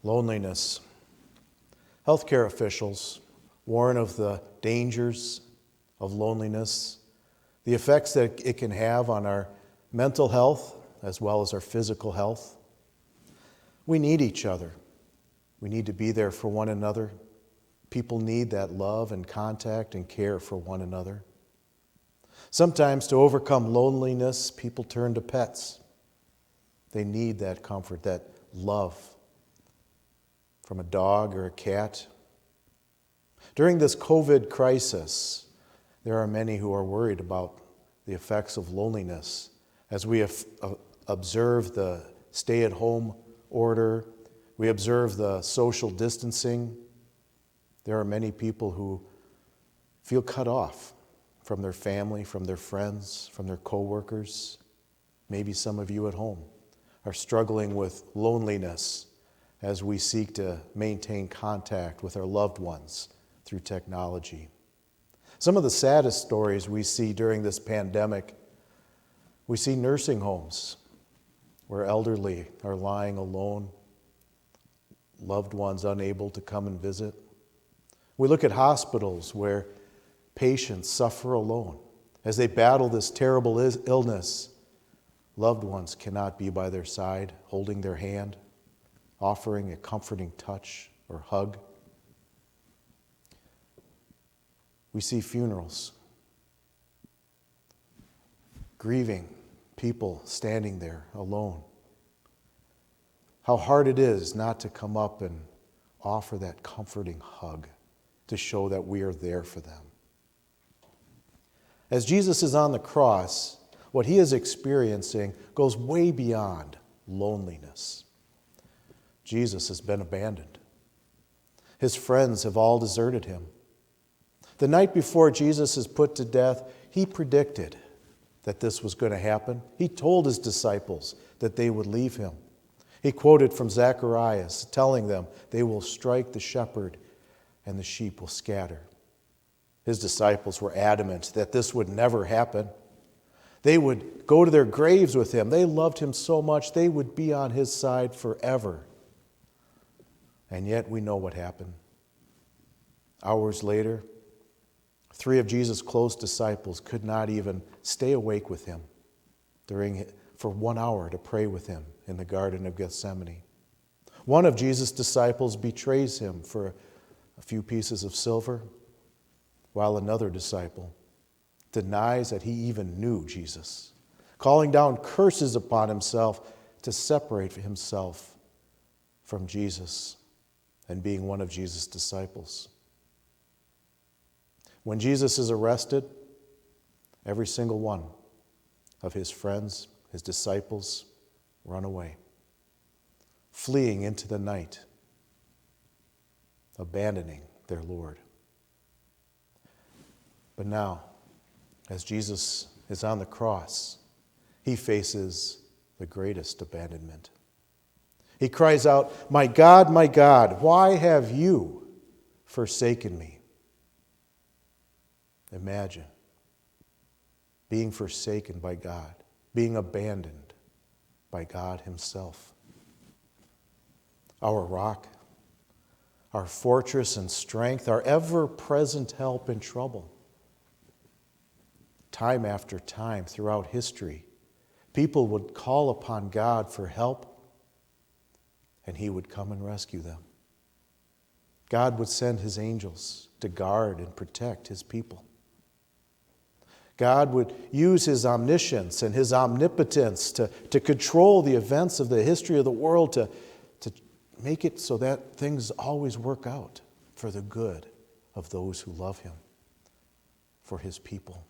Loneliness. Healthcare officials warn of the dangers of loneliness, the effects that it can have on our mental health as well as our physical health. We need each other. We need to be there for one another. People need that love and contact and care for one another. Sometimes to overcome loneliness, people turn to pets. They need that comfort, that love from a dog or a cat. During this COVID crisis, there are many who are worried about the effects of loneliness as we observe the stay-at-home order, we observe the social distancing. There are many people who feel cut off from their family, from their friends, from their co-workers. Maybe some of you at home are struggling with loneliness as we seek to maintain contact with our loved ones through technology. Some of the saddest stories we see during this pandemic, we see nursing homes where elderly are lying alone, loved ones unable to come and visit. We look at hospitals where patients suffer alone as they battle this terrible illness. Loved ones cannot be by their side, holding their hand, offering a comforting touch or hug. We see funerals, grieving people standing there alone. How hard it is not to come up and offer that comforting hug to show that we are there for them. As Jesus is on the cross, what he is experiencing goes way beyond loneliness. Jesus has been abandoned. His friends have all deserted him. The night before Jesus is put to death, he predicted that this was going to happen. He told his disciples that they would leave him. He quoted from Zacharias, telling them, "They will strike the shepherd and the sheep will scatter." His disciples were adamant that this would never happen. They would go to their graves with him. They loved him so much, they would be on his side forever. And yet we know what happened. Hours later, 3 of Jesus' close disciples could not even stay awake with him for 1 hour to pray with him in the Garden of Gethsemane. One of Jesus' disciples betrays him for a few pieces of silver, while another disciple denies that he even knew Jesus, calling down curses upon himself to separate himself from Jesus and being one of Jesus' disciples. When Jesus is arrested, every single one of his friends, his disciples, run away, fleeing into the night, abandoning their Lord. But now, as Jesus is on the cross, he faces the greatest abandonment. He cries out, my God, why have you forsaken me?" Imagine being forsaken by God, being abandoned by God himself. Our rock, our fortress and strength, our ever-present help in trouble. Time after time throughout history, people would call upon God for help, and he would come and rescue them. God would send his angels to guard and protect his people. God would use his omniscience and his omnipotence to control the events of the history of the world, to make it so that things always work out for the good of those who love him, for his people.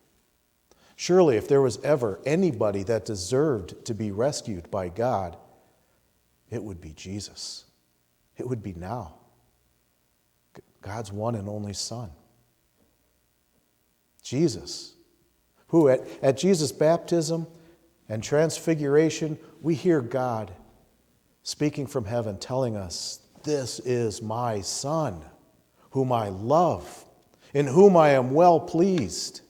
Surely, if there was ever anybody that deserved to be rescued by God, it would be Jesus. It would be now. God's one and only Son. Jesus, who at Jesus' baptism and transfiguration, we hear God speaking from heaven telling us, "This is my Son, whom I love, in whom I am well pleased."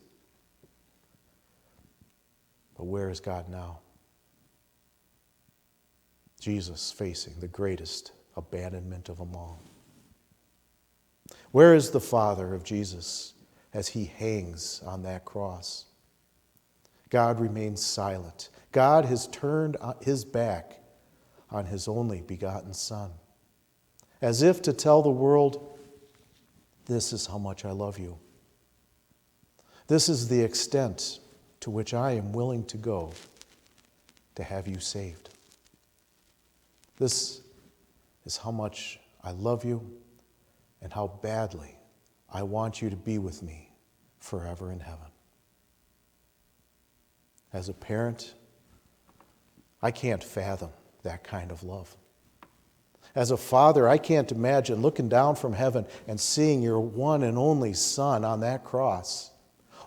But where is God now? Jesus facing the greatest abandonment of them all. Where is the Father of Jesus as he hangs on that cross? God remains silent. God has turned his back on his only begotten Son, as if to tell the world, this is how much I love you. This is the extent to which I am willing to go to have you saved. This is how much I love you and how badly I want you to be with me forever in heaven. As a parent, I can't fathom that kind of love. As a father, I can't imagine looking down from heaven and seeing your one and only Son on that cross,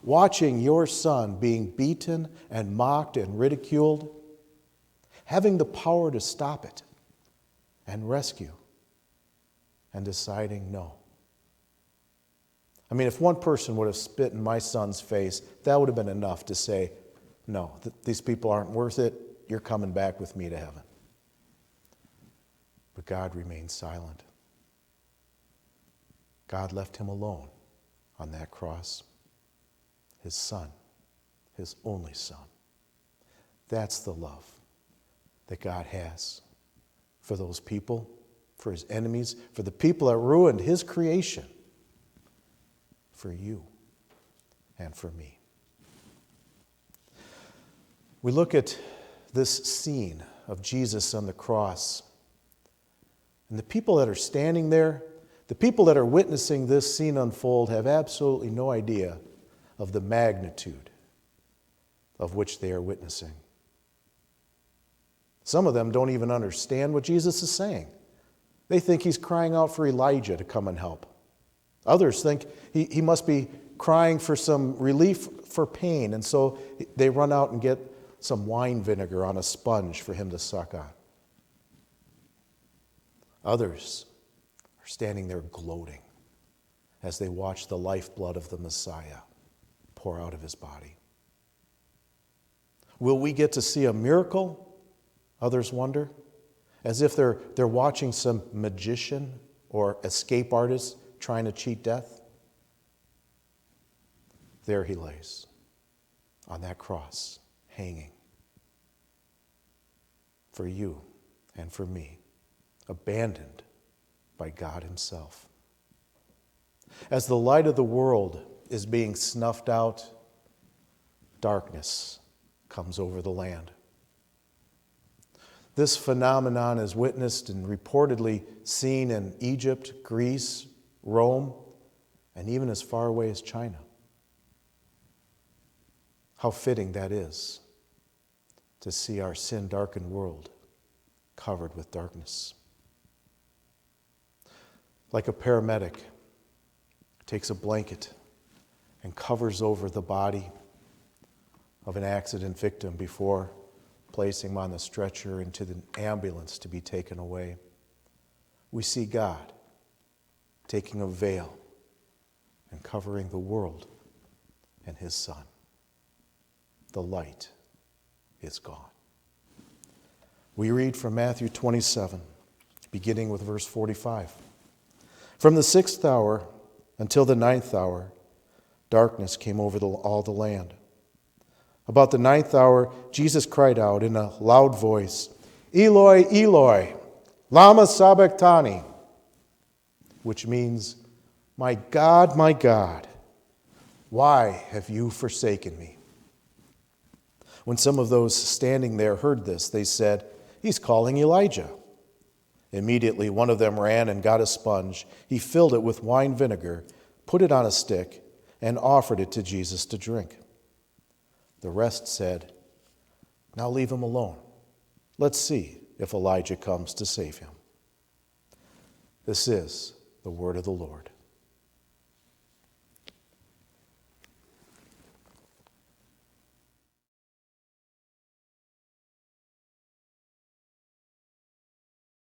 watching your Son being beaten and mocked and ridiculed, having the power to stop it and rescue, and deciding no. I mean, if one person would have spit in my son's face, that would have been enough to say, no, these people aren't worth it. You're coming back with me to heaven. But God remained silent. God left him alone on that cross. His Son, his only Son. That's the love that God has for those people, for his enemies, for the people that ruined his creation, for you and for me. We look at this scene of Jesus on the cross, and the people that are standing there, the people that are witnessing this scene unfold, have absolutely no idea of the magnitude of which they are witnessing. Some of them don't even understand what Jesus is saying. They think he's crying out for Elijah to come and help. Others think he must be crying for some relief for pain, and so they run out and get some wine vinegar on a sponge for him to suck on. Others are standing there gloating as they watch the lifeblood of the Messiah pour out of his body. Will we get to see a miracle? Others wonder, as if they're watching some magician or escape artist trying to cheat death. There he lays on that cross, hanging for you and for me, abandoned by God himself. As the light of the world is being snuffed out, darkness comes over the land. This phenomenon is witnessed and reportedly seen in Egypt, Greece, Rome, and even as far away as China. How fitting that is to see our sin-darkened world covered with darkness. Like a paramedic takes a blanket and covers over the body of an accident victim before placing him on the stretcher into the ambulance to be taken away, we see God taking a veil and covering the world and his Son. The light is gone. We read from Matthew 27, beginning with verse 45. From the 6th hour until the 9th hour, darkness came over all the land. About the 9th hour, Jesus cried out in a loud voice, Eloi, Eloi, lama sabachthani, which means, my God, why have you forsaken me? When some of those standing there heard this, they said, he's calling Elijah. Immediately one of them ran and got a sponge. He filled it with wine vinegar, put it on a stick, and offered it to Jesus to drink. The rest said, now leave him alone. Let's see if Elijah comes to save him. This is the word of the Lord.